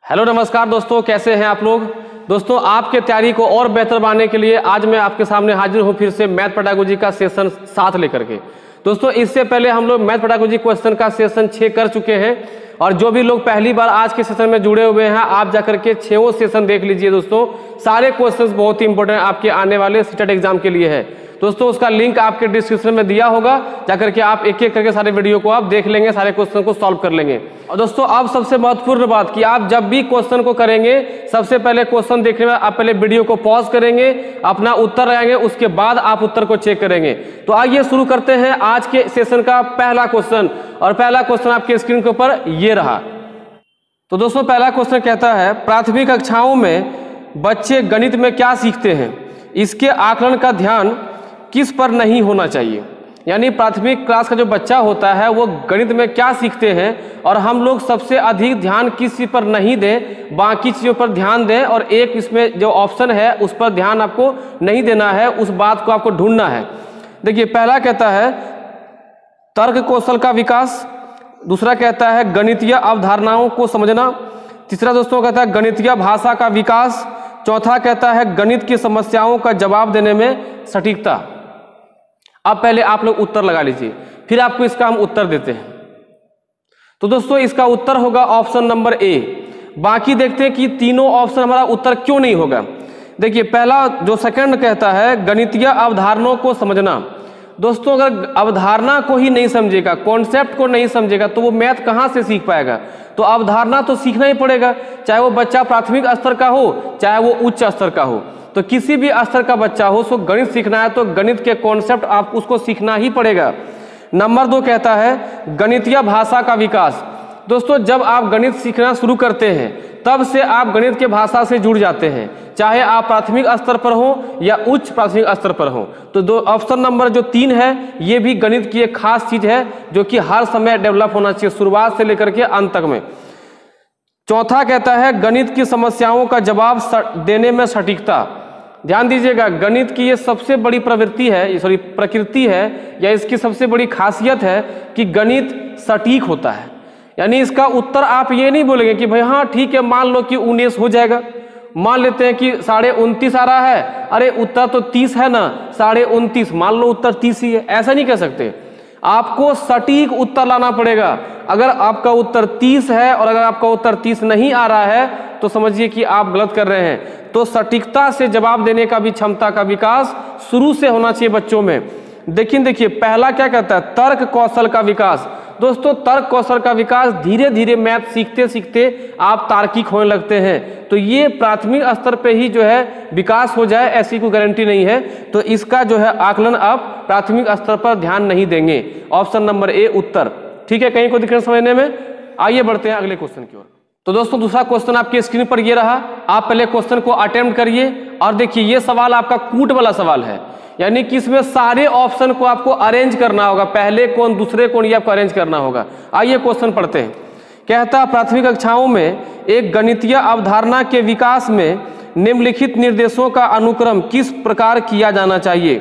Hello नमस्कार दोस्तों, कैसे हैं आप लोग। दोस्तों, आपके तैयारी को और बेहतर बनाने के लिए आज मैं आपके सामने हाजिर हूं फिर से मैथ पेडागोजी का सेशन 7 लेकर के। दोस्तों, इससे पहले हम लोग मैथ पेडागोजी क्वेश्चन का सेशन 6 कर चुके हैं और जो भी लोग पहली बार आज के सेशन में जुड़े हुए हैं आप जाकर के 6वां सेशन देख लीजिए। दोस्तों, सारे क्वेश्चंस बहुत ही इंपॉर्टेंट आपके आने वाले सीटेट एग्जाम के लिए है। दोस्तों, उसका लिंक आपके डिस्क्रिप्शन में दिया होगा, जाकर के आप एक एक करके सारे वीडियो को आप देख लेंगे, सारे क्वेश्चन को सॉल्व कर लेंगे। और दोस्तों, अब सबसे महत्वपूर्ण बात कि आप जब भी क्वेश्चन को करेंगे सबसे पहले क्वेश्चन देखने में आप पहले वीडियो को पॉज करेंगे, अपना उत्तर लगाएंगे, उसके बाद आप उत्तर को चेक करेंगे। तो आइए शुरू करते हैं आज के सेशन का पहला क्वेश्चन। और पहला क्वेश्चन आपके स्क्रीन के ऊपर ये रहा। तो दोस्तों, पहला क्वेश्चन कहता है प्राथमिक कक्षाओं में बच्चे गणित में क्या सीखते हैं, इसके आकलन का ध्यान किस पर नहीं होना चाहिए। यानी प्राथमिक क्लास का जो बच्चा होता है वो गणित में क्या सीखते हैं और हम लोग सबसे अधिक ध्यान किस चीज़ पर नहीं दें, बाकी चीज़ों पर ध्यान दें, और एक इसमें जो ऑप्शन है उस पर ध्यान आपको नहीं देना है, उस बात को आपको ढूंढना है। देखिए, पहला कहता है तर्क कौशल का विकास, दूसरा कहता है गणितीय अवधारणाओं को समझना, तीसरा दोस्तों कहता है गणितीय भाषा का विकास, चौथा कहता है गणित की समस्याओं का जवाब देने में सटीकता। अब पहले आप लोग उत्तर लगा लीजिए, फिर आपको इसका हम उत्तर देते हैं। तो दोस्तों, इसका उत्तर होगा ऑप्शन नंबर ए। बाकी देखते हैं कि तीनों ऑप्शन हमारा उत्तर क्यों नहीं होगा। देखिए, पहला जो सेकंड कहता है गणितीय अवधारणाओं को समझना। दोस्तों, अगर अवधारणा को ही नहीं समझेगा, कॉन्सेप्ट को नहीं समझेगा, तो वो मैथ कहाँ से सीख पाएगा। तो अवधारणा तो सीखना ही पड़ेगा, चाहे वो बच्चा प्राथमिक स्तर का हो चाहे वो उच्च स्तर का हो। तो किसी भी स्तर का बच्चा हो उसको गणित सीखना है तो गणित के कॉन्सेप्ट आप उसको सीखना ही पड़ेगा। नंबर 2 कहता है गणितीय भाषा का विकास। दोस्तों, जब आप गणित सीखना शुरू करते हैं तब से आप गणित के भाषा से जुड़ जाते हैं, चाहे आप प्राथमिक स्तर पर हो या उच्च प्राथमिक स्तर पर हो। तो दो ऑप्शन नंबर जो 3 है ये भी गणित की एक खास चीज है जो कि हर समय डेवलप होना चाहिए, शुरुआत से लेकर के अंत तक में। चौथा कहता है गणित की समस्याओं का जवाब देने में सटीकता। ध्यान दीजिएगा, गणित की ये सबसे बड़ी प्रकृति है या इसकी सबसे बड़ी खासियत है कि गणित सटीक होता है। यानी इसका उत्तर आप ये नहीं बोलेंगे कि भाई हाँ ठीक है, मान लो कि 19 हो जाएगा, मान लेते हैं कि 29.5 आ रहा है, अरे उत्तर तो 30 है ना, 29.5 मान लो उत्तर 30 ही है, ऐसा नहीं कह सकते। आपको सटीक उत्तर लाना पड़ेगा। अगर आपका उत्तर 30 है और अगर आपका उत्तर 30 नहीं आ रहा है तो समझिए कि आप गलत कर रहे हैं। तो सटीकता से जवाब देने का भी क्षमता का विकास शुरू से होना चाहिए बच्चों में। देखिए पहला क्या कहता है तर्क कौशल का विकास। दोस्तों, तर्क कौशल का विकास धीरे धीरे मैथ सीखते सीखते आप तार्किक होने लगते हैं। तो ये प्राथमिक स्तर पे ही जो है विकास हो जाए ऐसी कोई गारंटी नहीं है। तो इसका जो है आकलन आप प्राथमिक स्तर पर ध्यान नहीं देंगे। ऑप्शन नंबर ए उत्तर ठीक है। कहीं को दिक्कत समझने में। आइए बढ़ते हैं अगले क्वेश्चन की ओर। तो दोस्तों, दूसरा क्वेश्चन आपकी स्क्रीन पर ये रहा। आप पहले क्वेश्चन को अटेम्प्ट करिए और देखिए ये सवाल आपका कूट वाला सवाल है, यानी कि इसमें सारे ऑप्शन को आपको अरेंज करना होगा, पहले कौन दूसरे कौन ये आपको अरेंज करना होगा। आइए क्वेश्चन पढ़ते हैं। कहता प्राथमिक कक्षाओं में एक गणितीय अवधारणा के विकास में निम्नलिखित निर्देशों का अनुक्रम किस प्रकार किया जाना चाहिए।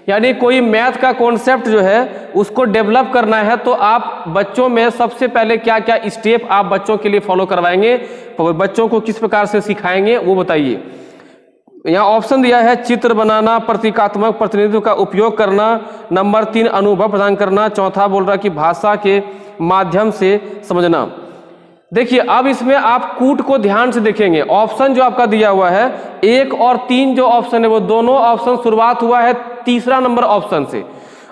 यानी कोई मैथ का कॉन्सेप्ट जो है उसको डेवलप करना है तो आप बच्चों में सबसे पहले क्या क्या स्टेप आप बच्चों के लिए फॉलो करवाएंगे, बच्चों को किस प्रकार से सिखाएंगे वो बताइए। यहाँ ऑप्शन दिया है चित्र बनाना, प्रतीकात्मक प्रतिनिधित्व का उपयोग करना, नंबर 3 अनुभव प्रदान करना, चौथा बोल रहा है कि भाषा के माध्यम से समझना। देखिए, अब इसमें आप कूट को ध्यान से देखेंगे। ऑप्शन जो आपका दिया हुआ है 1 और 3 जो ऑप्शन है वो दोनों ऑप्शन शुरुआत हुआ है तीसरा नंबर ऑप्शन से,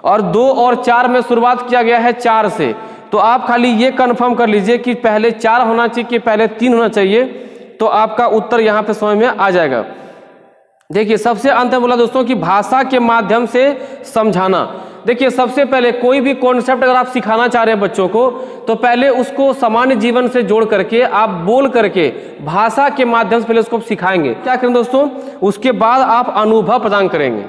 और 2 और 4 में शुरुआत किया गया है 4 से। तो आप खाली ये कंफर्म कर लीजिए कि पहले 4 होना चाहिए कि पहले 3 होना चाहिए, तो आपका उत्तर यहाँ पे समझ में आ जाएगा। देखिए, सबसे अंत में बोला दोस्तों कि भाषा के माध्यम से समझाना। देखिए, सबसे पहले कोई भी कॉन्सेप्ट अगर आप सिखाना चाह रहे हैं बच्चों को तो पहले उसको सामान्य जीवन से जोड़ करके आप बोल करके भाषा के माध्यम से पहले उसको सिखाएंगे। क्या करें दोस्तों, उसके बाद आप अनुभव प्रदान करेंगे।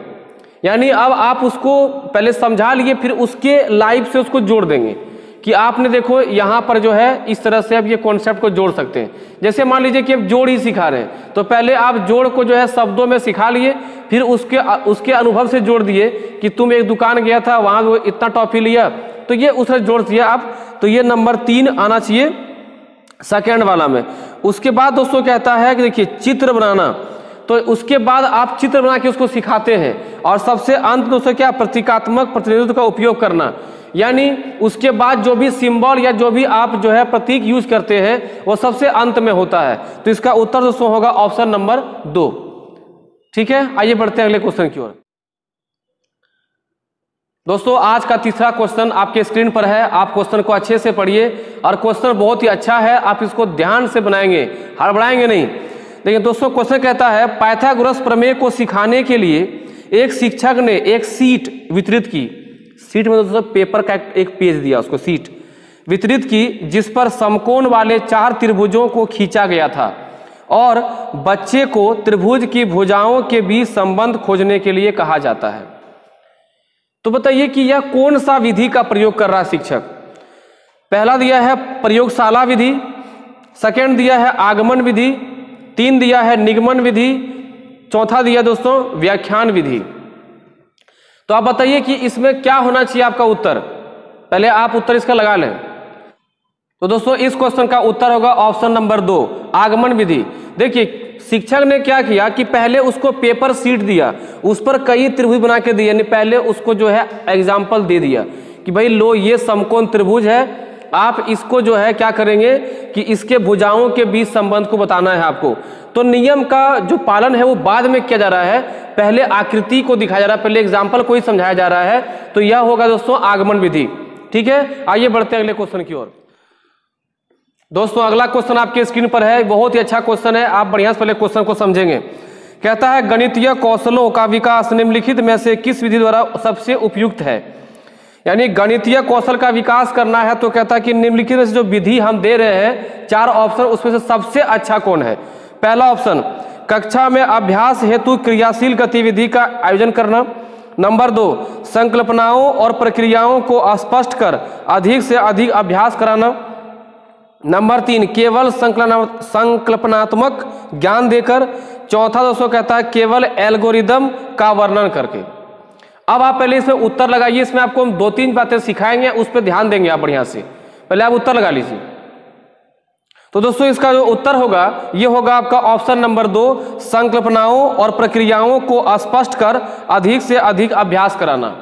यानी अब आप उसको पहले समझा लिए फिर उसके लाइफ से उसको जोड़ देंगे कि आपने देखो यहाँ पर जो है इस तरह से आप ये कॉन्सेप्ट को जोड़ सकते हैं। जैसे मान लीजिए कि आप जोड़ ही सिखा रहे हैं तो पहले आप जोड़ को जो है शब्दों में सिखा लिए, फिर उसके अनुभव से जोड़ दिए कि तुम एक दुकान गया था वहाँ इतना टॉफी लिया, तो ये उससे जोड़ दिया आप। तो ये नंबर 3 आना चाहिए सेकेंड वाला में। उसके बाद दोस्तों कहता है कि देखिए चित्र बनाना, तो उसके बाद आप चित्र बना के उसको सिखाते हैं। और सबसे अंत दोस्तों क्या, प्रतीकात्मक प्रतिनिधित्व का उपयोग करना, यानी उसके बाद जो भी सिंबल या जो भी आप जो है प्रतीक यूज करते हैं वो सबसे अंत में होता है। तो इसका उत्तर दोस्तों होगा ऑप्शन नंबर 2। ठीक है, आइए बढ़ते हैं अगले क्वेश्चन की ओर। दोस्तों आज का तीसरा क्वेश्चन आपके स्क्रीन पर है, आप क्वेश्चन को अच्छे से पढ़िए और क्वेश्चन बहुत ही अच्छा है, आप इसको ध्यान से बनाएंगे, हड़बड़ाएंगे नहीं। देखिए दोस्तों क्वेश्चन कहता है पाइथागोरस प्रमेय को सिखाने के लिए एक शिक्षक ने एक सीट वितरित की, सीट में दोस्तों पेपर का एक पेज दिया, उसको सीट वितरित की, जिस पर समकोण वाले 4 त्रिभुजों को खींचा गया था और बच्चे को त्रिभुज की भुजाओं के बीच संबंध खोजने के लिए कहा जाता है। तो बताइए कि यह कौन सा विधि का प्रयोग कर रहा है शिक्षक। पहला दिया है प्रयोगशाला विधि, सेकंड दिया है आगमन विधि, 3 दिया है निगमन विधि, चौथा दिया दोस्तों व्याख्यान विधि। तो आप बताइए कि इसमें क्या होना चाहिए आपका उत्तर, पहले आप उत्तर इसका लगा लें। तो दोस्तों इस क्वेश्चन का उत्तर होगा ऑप्शन नंबर 2 आगमन विधि। देखिए शिक्षक ने क्या किया कि पहले उसको पेपर सीट दिया, उस पर कई त्रिभुज बना के दिए, यानी पहले उसको जो है एग्जाम्पल दे दिया कि भाई लो ये समकोण त्रिभुज है, आप इसको जो है क्या करेंगे कि इसके भुजाओं के बीच संबंध को बताना है आपको। तो नियम का जो पालन है वो बाद में किया जा रहा है, पहले आकृति को दिखाया जा रहा है, पहले एग्जाम्पल को ही समझाया जा रहा है। तो यह होगा दोस्तों आगमन विधि। ठीक है, आइए बढ़ते हैं अगले क्वेश्चन की ओर। दोस्तों अगला क्वेश्चन आपके स्क्रीन पर है, बहुत ही अच्छा क्वेश्चन है, आप बढ़िया से पहले क्वेश्चन को समझेंगे। कहता है गणितीय कौशलों का विकास निम्नलिखित में से किस विधि द्वारा सबसे उपयुक्त है। यानी गणितीय कौशल का विकास करना है तो कहता है कि निम्नलिखित में से जो विधि हम दे रहे हैं 4 ऑप्शन, उसमें से सबसे अच्छा कौन है। पहला ऑप्शन कक्षा में अभ्यास हेतु क्रियाशील गतिविधि का आयोजन करना। नंबर 2 संकल्पनाओं और प्रक्रियाओं को स्पष्ट कर अधिक से अधिक अभ्यास कराना। नंबर 3 केवल संकल्पनात्मक ज्ञान देकर। चौथा दोस्तों कहता है केवल एल्गोरिदम का वर्णन करके। अब आप पहले इसमें उत्तर लगाइए, इसमें आपको हम 2-3 बातें सिखाएंगे, उस पर ध्यान देंगे आप बढ़िया से, पहले आप उत्तर लगा लीजिए। तो दोस्तों इसका जो उत्तर होगा ये होगा आपका ऑप्शन नंबर 2 संकल्पनाओं और प्रक्रियाओं को स्पष्ट कर अधिक से अधिक अभ्यास कराना।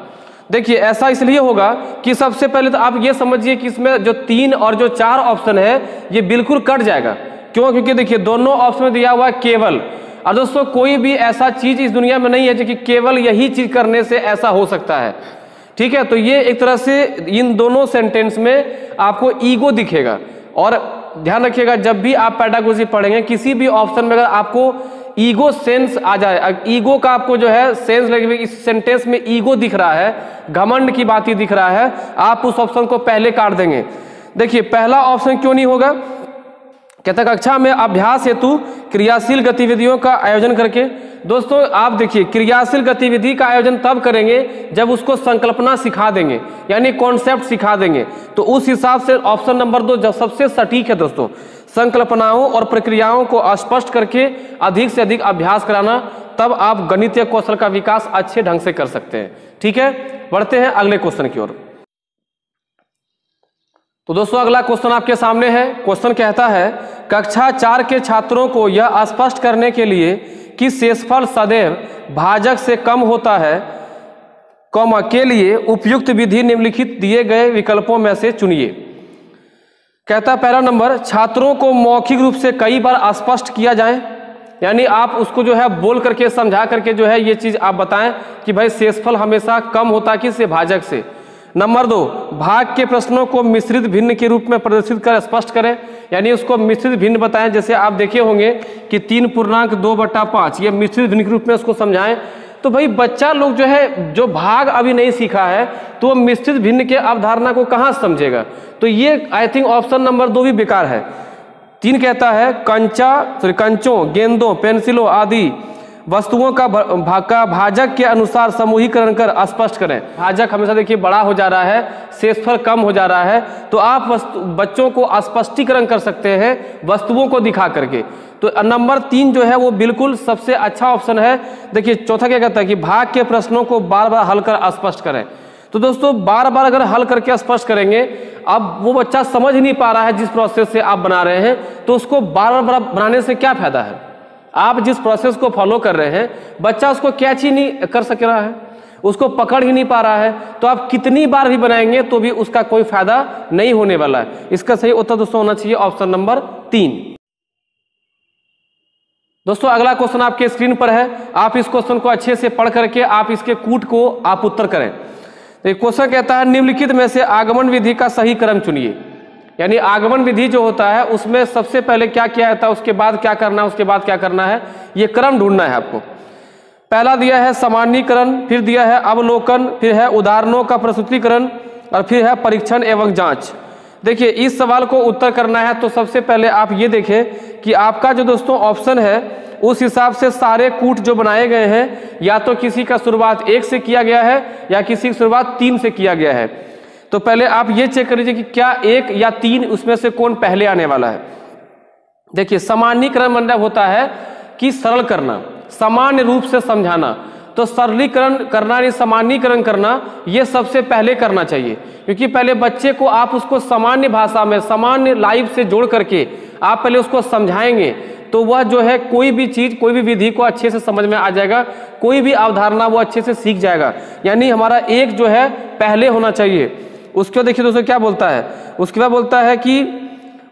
देखिए ऐसा इसलिए होगा कि सबसे पहले तो आप ये समझिए कि इसमें जो 3 और जो 4 ऑप्शन है ये बिल्कुल कट जाएगा। क्यों? क्योंकि देखिए दोनों ऑप्शन में दिया हुआ है केवल, और दोस्तों कोई भी ऐसा चीज इस दुनिया में नहीं है जो कि केवल यही चीज करने से ऐसा हो सकता है। ठीक है, तो ये एक तरह से इन दोनों सेंटेंस में आपको ईगो दिखेगा। और ध्यान रखिएगा जब भी आप पेडागोजी पढ़ेंगे किसी भी ऑप्शन में अगर आपको ईगो सेंस आ जाए, ईगो का आपको जो है सेंस लगे, इस सेंटेंस में ईगो दिख रहा है, घमंड की बात ही दिख रहा है, आप उस ऑप्शन को पहले काट देंगे। देखिए पहला ऑप्शन क्यों नहीं होगा, कहता कक्षा में अभ्यास हेतु क्रियाशील गतिविधियों का आयोजन करके। दोस्तों आप देखिए क्रियाशील गतिविधि का आयोजन तब करेंगे जब उसको संकल्पना सिखा देंगे, यानी कॉन्सेप्ट सिखा देंगे। तो उस हिसाब से ऑप्शन नंबर 2 जब सबसे सटीक है दोस्तों, संकल्पनाओं और प्रक्रियाओं को स्पष्ट करके अधिक से अधिक अभ्यास कराना, तब आप गणितीय कौशल का विकास अच्छे ढंग से कर सकते हैं। ठीक है, बढ़ते हैं अगले क्वेश्चन की ओर। तो दोस्तों अगला क्वेश्चन आपके सामने है। क्वेश्चन कहता है कक्षा 4 के छात्रों को यह स्पष्ट करने के लिए कि शेषफल सदैव भाजक से कम होता है, कॉमा के लिए उपयुक्त विधि निम्नलिखित दिए गए विकल्पों में से चुनिए। कहता है पहला नंबर छात्रों को मौखिक रूप से कई बार स्पष्ट किया जाए, यानी आप उसको जो है बोल करके समझा करके जो है ये चीज आप बताएं कि भाई शेषफल हमेशा कम होता है किससे, भाजक से। नंबर 2 भाग के प्रश्नों को मिश्रित भिन्न के रूप में प्रदर्शित कर स्पष्ट करें, यानी उसको मिश्रित भिन्न बताएं। जैसे आप देखे होंगे कि 3.2/5 ये मिश्रित भिन्न के रूप में उसको समझाएं। तो भाई बच्चा लोग जो है जो भाग अभी नहीं सीखा है तो वो मिश्रित भिन्न के अवधारणा को कहाँ समझेगा। तो ये आई थिंक ऑप्शन नंबर 2 भी बेकार है। 3 कहता है कंचों, गेंदों, पेंसिलों आदि वस्तुओं का भाजक के अनुसार समूहीकरण कर स्पष्ट करें। भाजक हमेशा देखिए बड़ा हो जा रहा है, शेषफल कम हो जा रहा है, तो आप बच्चों को स्पष्टीकरण कर सकते हैं वस्तुओं को दिखा करके। तो नंबर 3 जो है वो बिल्कुल सबसे अच्छा ऑप्शन है। देखिए चौथा क्या कहता है कि भाग के प्रश्नों को बार बार हल कर स्पष्ट करें। तो दोस्तों बार बार अगर हल करके स्पष्ट करेंगे, अब वो बच्चा समझ ही नहीं पा रहा है जिस प्रोसेस से आप बना रहे हैं, तो उसको बार बार बनाने से क्या फायदा है। आप जिस प्रोसेस को फॉलो कर रहे हैं, बच्चा उसको कैच ही नहीं कर सक रहा है, उसको पकड़ ही नहीं पा रहा है, तो आप कितनी बार भी बनाएंगे तो भी उसका कोई फायदा नहीं होने वाला है। इसका सही उत्तर दोस्तों होना चाहिए ऑप्शन नंबर 3। दोस्तों अगला क्वेश्चन आपके स्क्रीन पर है, आप इस क्वेश्चन को अच्छे से पढ़ करके आप इसके कूट को आप उत्तर करें। तो क्वेश्चन कहता है निम्नलिखित में से आगमन विधि का सही क्रम चुनिए। यानी आगमन विधि जो होता है उसमें सबसे पहले क्या किया जाता है, उसके बाद क्या करना है, उसके बाद क्या करना है, ये क्रम ढूंढना है आपको। पहला दिया है सामान्यीकरण, फिर दिया है अवलोकन, फिर है उदाहरणों का प्रस्तुतिकरण और फिर है परीक्षण एवं जांच। देखिए इस सवाल को उत्तर करना है तो सबसे पहले आप ये देखें कि आपका जो दोस्तों ऑप्शन है उस हिसाब से सारे कूट जो बनाए गए हैं, या तो किसी का शुरुआत 1 से किया गया है या किसी की शुरुआत 3 से किया गया है। तो पहले आप ये चेक कर लीजिए कि क्या 1 या 3 उसमें से कौन पहले आने वाला है। देखिए सामान्यीकरण मतलब होता है कि सरल करना, सामान्य रूप से समझाना, तो सरलीकरण करना नहीं सामान्यीकरण करना, ये सबसे पहले करना चाहिए, क्योंकि पहले बच्चे को आप उसको सामान्य भाषा में सामान्य लाइफ से जोड़ करके आप पहले उसको समझाएंगे तो वह जो है कोई भी चीज कोई भी विधि को अच्छे से समझ में आ जाएगा, कोई भी अवधारणा वो अच्छे से सीख जाएगा। यानी हमारा 1 जो है पहले होना चाहिए। उसके बाद देखिए दोस्तों क्या बोलता है, उसके बाद बोलता है कि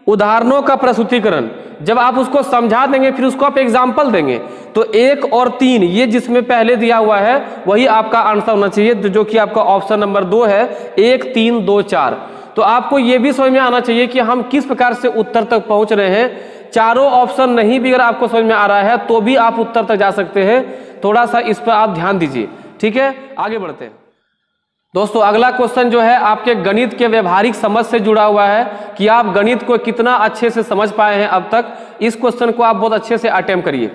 उदाहरणों का प्रस्तुतिकरण। जब आप उसको समझा देंगे फिर उसको आप एग्जाम्पल देंगे, तो 1 और 3 ये जिसमें पहले दिया हुआ है वही आपका आंसर होना चाहिए, जो कि आपका ऑप्शन नंबर 2 है, 1 3 2 4। तो आपको ये भी समझ में आना चाहिए कि हम किस प्रकार से उत्तर तक पहुंच रहे हैं। चारों ऑप्शन नहीं भी अगर आपको समझ में आ रहा है तो भी आप उत्तर तक जा सकते हैं। थोड़ा सा इस पर आप ध्यान दीजिए, ठीक है। आगे बढ़ते हैं दोस्तों। अगला क्वेश्चन जो है आपके गणित के व्यवहारिक समझ से जुड़ा हुआ है कि आप गणित को कितना अच्छे से समझ पाए हैं अब तक। इस क्वेश्चन को आप बहुत अच्छे से अटेम्प्ट करिए।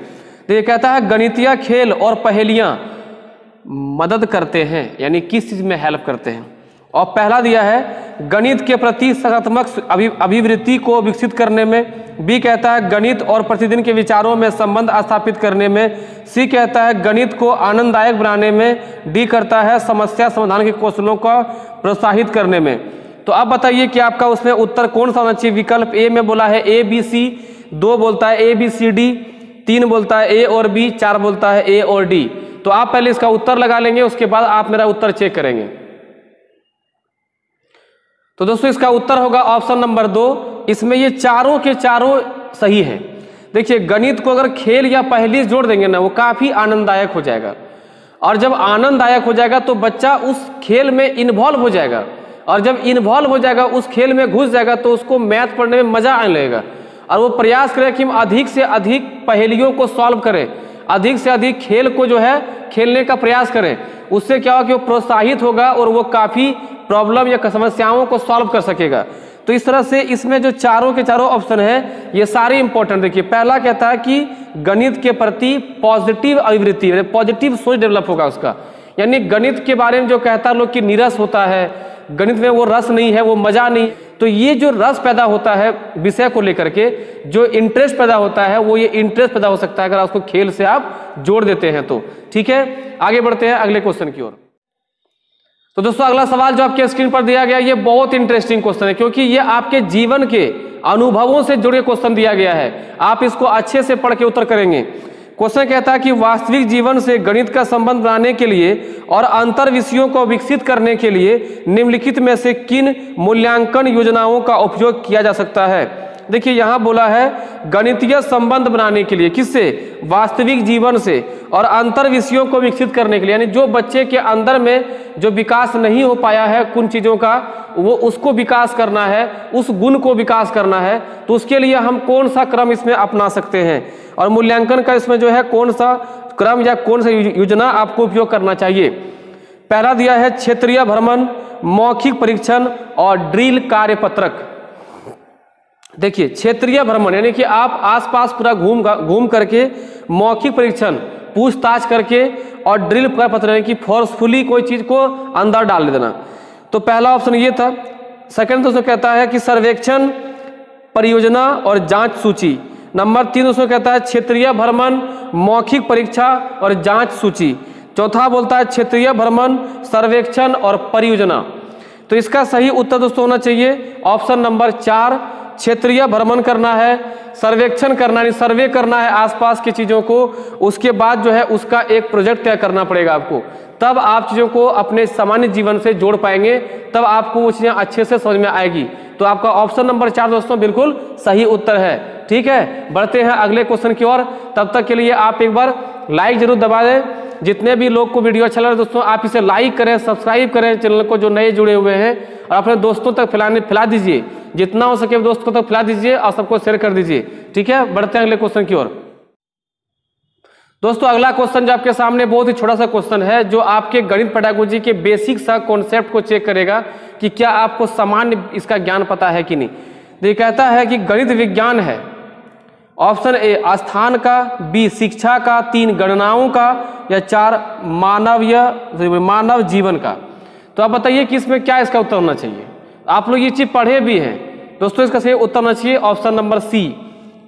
तो ये कहता है गणितीय खेल और पहेलियां मदद करते हैं, यानी किस चीज में हेल्प करते हैं। और पहला दिया है गणित के प्रति सकारात्मक अभिवृत्ति को विकसित करने में। बी कहता है गणित और प्रतिदिन के विचारों में संबंध स्थापित करने में। सी कहता है गणित को आनंददायक बनाने में। डी करता है समस्या समाधान के कौशलों को प्रोत्साहित करने में। तो अब बताइए कि आपका उसमें उत्तर कौन सा होना चाहिए। विकल्प ए में बोला है ए बी सी, 2 बोलता है ए बी सी डी, 3 बोलता है ए और बी, 4 बोलता है ए और डी। तो आप पहले इसका उत्तर लगा लेंगे, उसके बाद आप मेरा उत्तर चेक करेंगे। तो दोस्तों इसका उत्तर होगा ऑप्शन नंबर 2। इसमें ये चारों के चारों सही हैं। देखिए गणित को अगर खेल या पहेली जोड़ देंगे ना, वो काफी आनंददायक हो जाएगा, और जब आनंददायक हो जाएगा तो बच्चा उस खेल में इन्वॉल्व हो जाएगा, और जब इन्वॉल्व हो जाएगा उस खेल में घुस जाएगा तो उसको मैथ पढ़ने में मजा आने लगेगा, और वो प्रयास करे कि हम अधिक से अधिक पहेलियों को सॉल्व करें, अधिक से अधिक खेल को जो है खेलने का प्रयास करें। उससे क्या होगा कि वो प्रोत्साहित होगा और वो काफी प्रॉब्लम या समस्याओं को सॉल्व कर सकेगा। तो इस तरह से इसमें जो चारों के चारों ऑप्शन है ये सारे इंपॉर्टेंट। देखिए पहला कहता है कि गणित के प्रति पॉजिटिव अभिवृत्ति, पॉजिटिव सोच डेवलप होगा उसका, यानी गणित के बारे में जो कहता है लोग कि नीरस होता है, गणित में वो रस नहीं है, वो मजा नहीं, तो ये जो रस पैदा होता है विषय को लेकर के, जो इंटरेस्ट पैदा होता है, वो ये इंटरेस्ट पैदा हो सकता है अगर उसको खेल से आप जोड़ देते हैं तो। ठीक है, आगे बढ़ते हैं अगले क्वेश्चन की ओर। तो दोस्तों अगला सवाल जो आपके स्क्रीन पर दिया गया ये बहुत इंटरेस्टिंग क्वेश्चन है, क्योंकि ये आपके जीवन के अनुभवों से जुड़े क्वेश्चन दिया गया है। आप इसको अच्छे से पढ़ के उत्तर करेंगे। क्वेश्चन कहता है कि वास्तविक जीवन से गणित का संबंध बनाने के लिए और अंतर विषयों को विकसित करने के लिए निम्नलिखित में से किन मूल्यांकन योजनाओं का उपयोग किया जा सकता है। देखिए यहां बोला है गणितीय संबंध बनाने के लिए, किससे, वास्तविक जीवन से, और अंतर विषयों को विकसित करने के लिए, यानी जो बच्चे के अंदर में जो विकास नहीं हो पाया है कुछ चीजों का, वो उसको विकास करना है, उस गुण को विकास करना है, तो उसके लिए हम कौन सा क्रम इसमें अपना सकते हैं, और मूल्यांकन का इसमें जो है कौन सा क्रम या कौन सा योजना आपको उपयोग करना चाहिए। पहला दिया है क्षेत्रीय भ्रमण, मौखिक परीक्षण और ड्रिल कार्यपत्रक। देखिए क्षेत्रीय भ्रमण यानी कि आप आसपास पूरा घूम करके, मौखिक परीक्षण पूछताछ करके, और ड्रिल कार्यपत्र यानी कि फोर्सफुली कोई चीज को अंदर डाल देना। तो पहला ऑप्शन ये था। सेकंड दोस्तों कहता है कि सर्वेक्षण, परियोजना और जांच सूची। नंबर 3 दोस्तों कहता है क्षेत्रीय भ्रमण, मौखिक परीक्षा और जांच सूची। चौथा बोलता है क्षेत्रीय भ्रमण, सर्वेक्षण और परियोजना। तो इसका सही उत्तर दोस्तों होना चाहिए ऑप्शन नंबर 4, क्षेत्रीय भ्रमण करना है, सर्वेक्षण करना है, सर्वे करना है आसपास की चीज़ों को, उसके बाद जो है उसका एक प्रोजेक्ट तय करना पड़ेगा आपको, तब आप चीज़ों को अपने सामान्य जीवन से जोड़ पाएंगे, तब आपको वो चीज़ें अच्छे से समझ में आएगी। तो आपका ऑप्शन नंबर 4 दोस्तों बिल्कुल सही उत्तर है। ठीक है, बढ़ते हैं अगले क्वेश्चन की ओर। तब तक के लिए आप एक बार लाइक जरूर दबा दें। जितने भी लोग को वीडियो अच्छा लग रहा है दोस्तों, आप इसे लाइक करें, सब्सक्राइब करें चैनल को जो नए जुड़े हुए हैं, और अपने दोस्तों तक फैला दीजिए, जितना हो सके दोस्तों तक फैला दीजिए और सबको शेयर कर दीजिए। ठीक है, बढ़ते हैं अगले क्वेश्चन की ओर। दोस्तों अगला क्वेश्चन जो आपके सामने बहुत ही छोटा सा क्वेश्चन है, जो आपके गणित पेडागोजी के बेसिक सा कॉन्सेप्ट को चेक करेगा कि क्या आपको सामान्य इसका ज्ञान पता है कि नहीं। ये कहता है कि गणित विज्ञान है, ऑप्शन ए स्थान का, बी शिक्षा का, 3 गणनाओं का, या 4 मानव जीवन का। तो आप बताइए कि इसमें क्या इसका उत्तर होना चाहिए। आप लोग ये चीज पढ़े भी हैं दोस्तों, इसका सही उत्तर होना चाहिए ऑप्शन नंबर सी,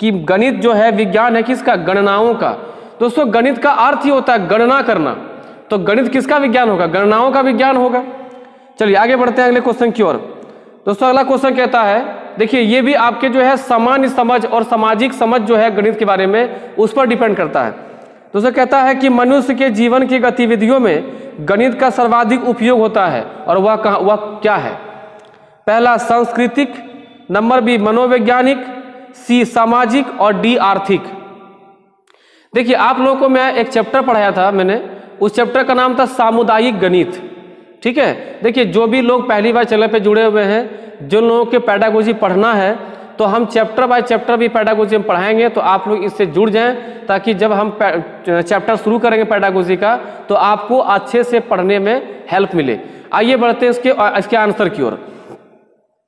कि गणित जो है विज्ञान है किसका, गणनाओं का। दोस्तों गणित का अर्थ ही होता है गणना करना, तो गणित किसका विज्ञान होगा, गणनाओं का विज्ञान होगा। चलिए आगे बढ़ते हैं अगले क्वेश्चन की ओर। दोस्तों अगला क्वेश्चन कहता है, देखिए ये भी आपके जो है सामान्य समझ और सामाजिक समझ जो है गणित के बारे में उस पर डिपेंड करता है। दोस्तों कहता है कि मनुष्य के जीवन की गतिविधियों में गणित का सर्वाधिक उपयोग होता है, और वह क्या है। पहला सांस्कृतिक, नंबर बी मनोवैज्ञानिक, सी सामाजिक, और डी आर्थिक। देखिए आप लोगों को मैं एक चैप्टर पढ़ाया था मैंने, उस चैप्टर का नाम था सामुदायिक गणित। ठीक है, देखिए जो भी लोग पहली बार चैनल पे जुड़े हुए हैं, जिन लोगों के पेडागोजी पढ़ना है, तो हम चैप्टर बाय चैप्टर भी पेडागोजी में पढ़ाएंगे, तो आप लोग इससे जुड़ जाएं, ताकि जब हम चैप्टर शुरू करेंगे पेडागोजी का, तो आपको अच्छे से पढ़ने में हेल्प मिले। आइए बढ़ते हैं इसके आंसर की ओर।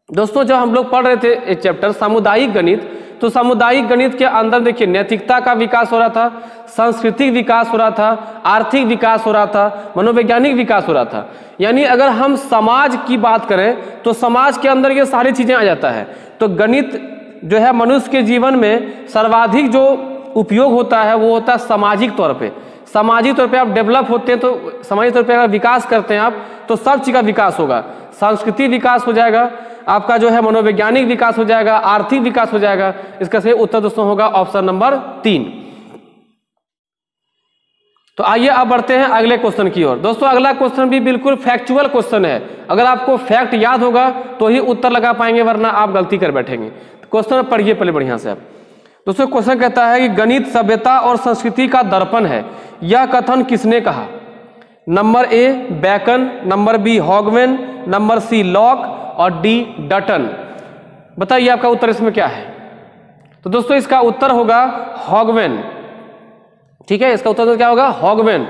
दोस्तों जब हम लोग पढ़ रहे थे एक चैप्टर सामुदायिक गणित, तो सामुदायिक गणित के अंदर देखिए नैतिकता का विकास हो रहा था, सांस्कृतिक विकास हो रहा था, आर्थिक विकास हो रहा था, मनोवैज्ञानिक विकास हो रहा था। यानी अगर हम समाज की बात करें तो समाज के अंदर ये सारी चीजें आ जाता है। तो गणित जो है मनुष्य के जीवन में सर्वाधिक जो उपयोग होता है वो होता है सामाजिक तौर पे। सामाजिक तौर पे आप डेवलप होते हैं, तो सामाजिक तौर पे अगर विकास करते हैं आप, तो सब चीज का विकास होगा। सांस्कृतिक विकास हो जाएगा, आपका जो है मनोवैज्ञानिक विकास हो जाएगा, आर्थिक विकास हो जाएगा। इसका सही उत्तर दोस्तों होगा ऑप्शन नंबर 3। तो आइए अब बढ़ते हैं अगले क्वेश्चन की ओर। दोस्तों अगला क्वेश्चन भी बिल्कुल फैक्चुअल क्वेश्चन है, अगर आपको फैक्ट याद होगा तो ही उत्तर लगा पाएंगे, वरना आप गलती कर बैठेंगे। क्वेश्चन पढ़िए पहले बढ़िया से आप। दोस्तों क्वेश्चन कहता है कि गणित सभ्यता और संस्कृति का दर्पण है, यह कथन किसने कहा। Number A Bacon, number B Hogman, number C Locke, और डी डटन। बताइए आपका उत्तर इसमें क्या है। तो दोस्तों इसका उत्तर होगा हॉगमैन। ठीक है, इसका उत्तर तो क्या होगा, हॉगमैन।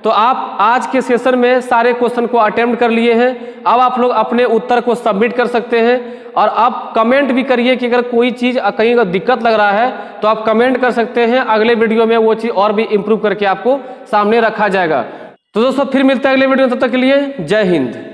तो आप आज के सेशन में सारे क्वेश्चन को अटेम्प्ट कर लिए हैं, अब आप लोग अपने उत्तर को सबमिट कर सकते हैं। और आप कमेंट भी करिए कि अगर कोई चीज कहीं का दिक्कत लग रहा है तो आप कमेंट कर सकते हैं, अगले वीडियो में वो चीज और भी इंप्रूव करके आपको सामने रखा जाएगा। तो दोस्तों फिर मिलते हैं अगले वीडियो में, तब तक के लिए जय हिंद।